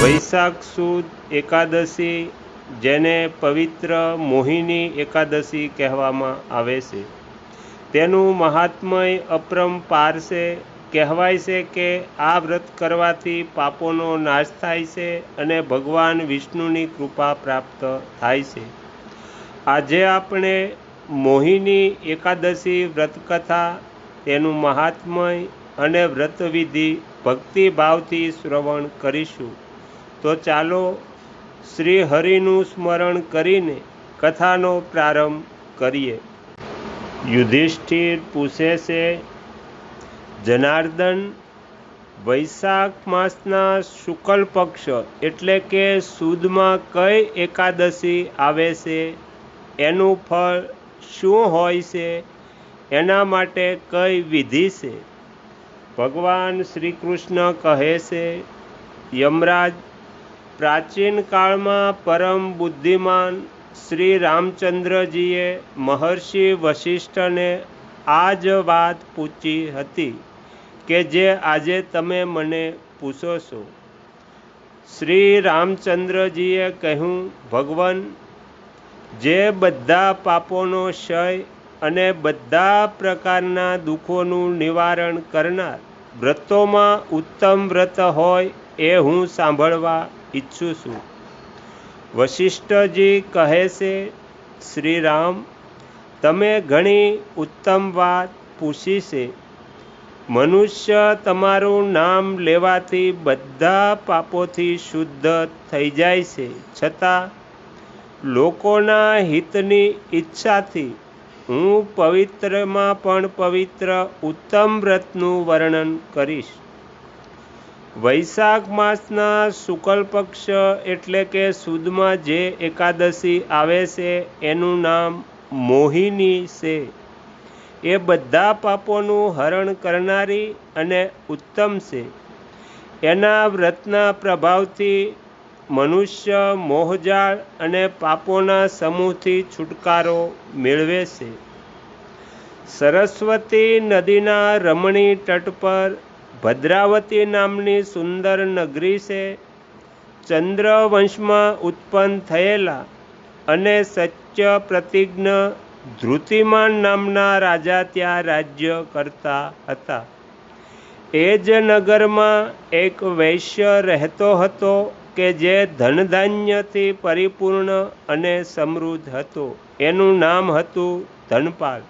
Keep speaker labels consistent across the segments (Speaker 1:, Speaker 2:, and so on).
Speaker 1: વૈશાખ સુદ એકાદશી, જેને પવિત્ર મોહિની એકાદશી કહેવામાં આવે છે, તેનું મહાત્મય અપરંપાર છે. કહેવાય છે કે આ વ્રત કરવાથી પાપોનો નાશ થાય છે અને ભગવાન વિષ્ણુની કૃપા પ્રાપ્ત થાય છે. આજે આપણે મોહિની એકાદશી વ્રતકથા, તેનું મહાત્મય અને વ્રતવિધિ ભક્તિભાવથી શ્રવણ કરીશું. તો ચાલો શ્રી હરિનું સ્મરણ કરીને કથાનો પ્રારંભ કરીએ. યુધિષ્ઠિર પૂછે છે, જનાર્દન, વૈશાખ માસના શુક્લ પક્ષ એટલે કે સુદમાં કઈ એકાદશી આવે છે? એનું ફળ શું હોય છે? એના માટે કઈ વિધિ છે? ભગવાન શ્રી કૃષ્ણ કહે છે, યમરાજ, પ્રાચીન કાળમાં પરમ બુદ્ધિમાન શ્રી રામચંદ્રજીએ મહર્ષિ વશિષ્ઠને આ જ વાત પૂછી હતી કે જે આજે તમે મને પૂછો છો. શ્રી રામચંદ્રજીએ કહ્યું, ભગવાન, જે બધા પાપોનો ક્ષય અને બધા પ્રકારના દુઃખોનું નિવારણ કરનાર વ્રતોમાં ઉત્તમ વ્રત હોય એ હું સાંભળવા ઈચ્છું છું. વશિષ્ઠજી કહે છે, શ્રી રામ, તમે ઘણી ઉત્તમ વાત પૂછી છે. મનુષ્ય તમારું નામ લેવાથી બધા પાપોથી શુદ્ધ થઈ જાય છે, છતાં લોકોના હિતની ઈચ્છાથી હું પવિત્રમાં પણ પવિત્ર ઉત્તમ વ્રતનું વર્ણન કરીશ. વૈશાખ માસના શુક્લ પક્ષ એટલે કે સુદમાં જે એકાદશી આવે છે એનું નામ મોહિની છે. એ બધા પાપોનું હરણ કરનારી અને ઉત્તમ છે. એના વ્રતના પ્રભાવથી મનુષ્ય મોહજાળ અને પાપોના સમૂહથી છુટકારો મેળવે છે. સરસ્વતી નદીના રમણી તટ પર ભદ્રાવતી નામની સુંદર નગરી છે. ચંદ્રવંશમાં ઉત્પન્ન થયેલા અને સત્ય પ્રતિજ્ઞ ધૃતિમાન નામના રાજા ત્યાં રાજ્ય કરતા હતા. એ જ નગરમાં એક વૈશ્ય રહેતો હતો કે જે ધનધાન્યથી પરિપૂર્ણ અને સમૃદ્ધ હતો. એનું નામ હતું ધનપાલ.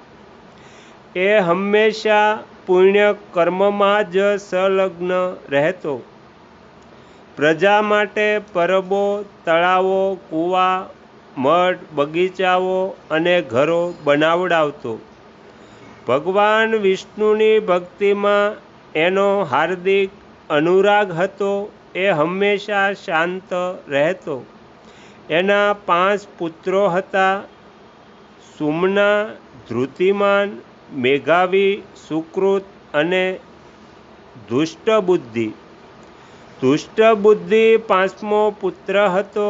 Speaker 1: એ હંમેશા પુણ્ય કર્મમાં જ સંલગ્ન રહેતો. પ્રજા માટે પરબો, તળાવો, કૂવા, મઠ, બગીચાઓ અને ઘરો બનાવડાવતો. ભગવાન વિષ્ણુની ભક્તિમાં એનો હાર્દિક અનુરાગ હતો. એ હંમેશા શાંત રહેતો. એના 5 પુત્રો હતા: સુમના, ધૃતિમાન, મેઘાવી, સુકૃત અને ધુષ્ટબુદ્ધિ. ધુષ્ટબુદ્ધિ 5મો પુત્ર હતો.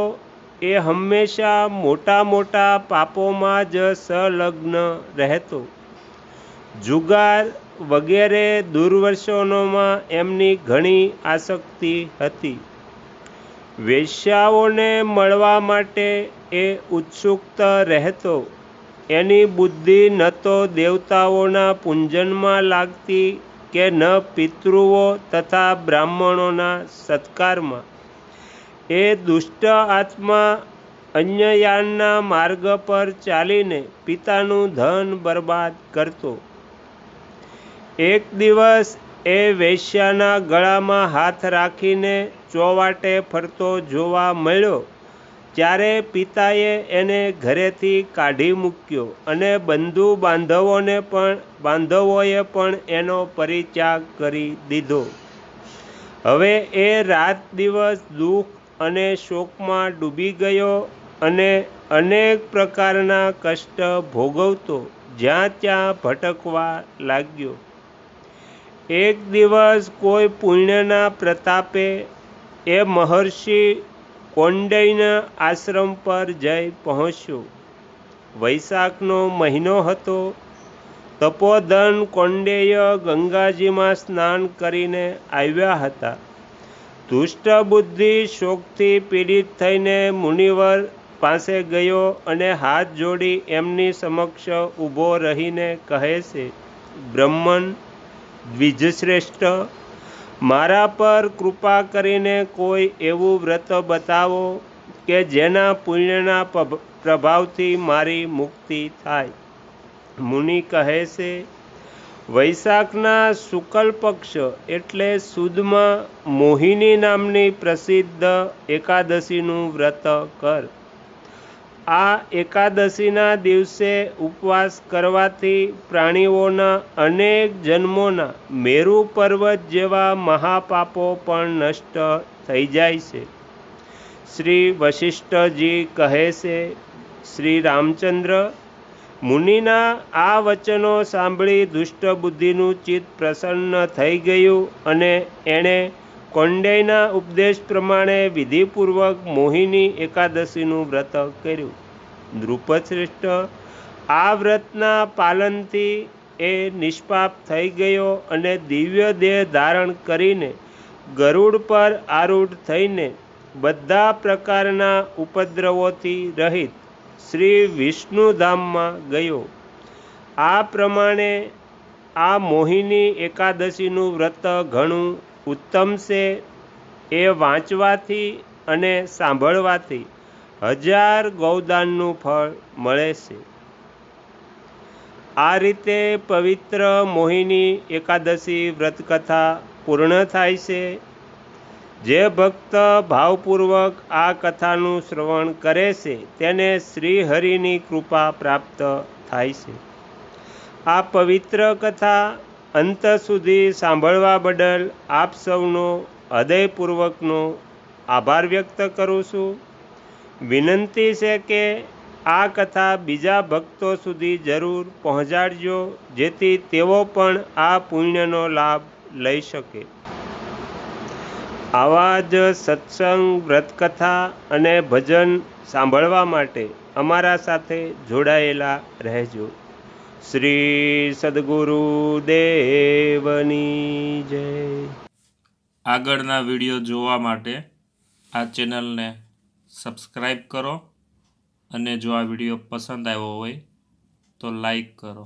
Speaker 1: એ હંમેશા મોટા મોટા પાપોમાં જ સંલગ્ન રહેતો. જુગાર વગેરે દુર્વ્યસનોમાં એમની ઘણી આસક્તિ હતી. વેશ્યાઓને મળવા માટે એ ઉત્સુક રહેતો. એની બુદ્ધિ ન તો દેવતાઓના પૂજનમાં લાગતી કે ન પિતૃઓ તથા બ્રાહ્મણોના સત્કારમાં. એ દુષ્ટ આત્મા અન્યયાનના માર્ગ પર ચાલીને પિતાનું ધન બરબાદ કરતો. એક દિવસ એ વેશ્યાના ગળામાં હાથ રાખીને ચોવાટે ફરતો જોવા મળ્યો. ત્યારે પિતાએ એને ઘરેથી કાઢી મૂક્યો અને બંધુ બાંધવોએ પણ એનો પરિત્યાગ કરી દીધો. હવે એ રાત દિવસ દુઃખ અને શોકમાં ડૂબી ગયો અને અનેક પ્રકારના કષ્ટ ભોગવતો જ્યાં ત્યાં ભટકવા લાગ્યો. એક દિવસ કોઈ પુણ્યના પ્રતાપે એ મહર્ષિ કૌંડિન્ય આશ્રમ પર જઈ પહોંચ્યો. વૈશાખનો મહિનો હતો. તપોધન કૌંડિન્ય ગંગાજીમાં સ્નાન કરીને આવ્યા હતા. દુષ્ટ બુદ્ધિ શોકથી પીડિત થઈને મુનિવર પાસે ગયો અને હાથ જોડી એમની સમક્ષ ઊભો રહીને કહે છે, બ્રહ્મન દ્વિજશ્રેષ્ઠ, મારા પર કૃપા કરીને કોઈ એવું વ્રત બતાવો કે જેના પુણ્યના પ્રભાવથી મારી મુક્તિ થાય. મુનિ કહે છે, વૈશાખના શુક્લ પક્ષ એટલે સુદમાં મોહિની નામની પ્રસિદ્ધ એકાદશીનું વ્રત કર. આ એકાદશીના દિવસે ઉપવાસ કરવાથી પ્રાણીઓના અનેક જન્મોના મેરુ પર્વત જેવા મહાપાપો પણ નષ્ટ થઈ જાય છે. શ્રી વશિષ્ઠજી કહે છે, શ્રી રામચંદ્ર, મુનિના આ વચનો સાંભળી દુષ્ટ બુદ્ધિનું ચિત્ત પ્રસન્ન થઈ ગયું અને એણે કૌંડિન્યના ઉપદેશ પ્રમાણે વિધિપૂર્વક મોહિની એકાદશીનું વ્રત કર્યું. નૃપશ્રેષ્ઠ, આ વ્રતના પાલનથી એ નિષ્પાપ થઈ ગયો અને દિવ્ય દેહ ધારણ કરીને ગરુડ પર આરૂઢ થઈને બધા પ્રકારના ઉપદ્રવોથી રહિત શ્રી વિષ્ણુધામમાં ગયો. આ પ્રમાણે આ મોહિની એકાદશીનું વ્રત ઘણું ઉત્તમ છે. એ વાંચવાથી અને સાંભળવાથી 1000 ગૌદાનનું ફળ મળે છે. આ રીતે પવિત્ર મોહિની એકાદશી વ્રતકથા પૂર્ણ થાય છે. જે ભક્ત ભાવપૂર્વક આ કથાનું શ્રવણ કરે છે તેને શ્રીહરિની કૃપા પ્રાપ્ત થાય છે. આ પવિત્ર કથા અંત સુધી સાંભળવા બદલ આપ સૌનો હૃદયપૂર્વકનો આભાર વ્યક્ત કરું છું. વિનંતી છે કે આ કથા બીજા ભક્તો સુધી જરૂર પહોંચાડજો, જેથી તેઓ પણ આ પુણ્યનો લાભ લઈ શકે. આવા જ સત્સંગ, વ્રતકથા અને ભજન સાંભળવા માટે અમારા સાથે જોડાયેલા રહેજો. શ્રી સદ્ગુરુદેવની જય.
Speaker 2: આગળના વિડીયો જોવા માટે આ ચેનલને સબસ્ક્રાઈબ કરો અને જો આ વિડીયો પસંદ આવ્યો હોય તો લાઈક કરો.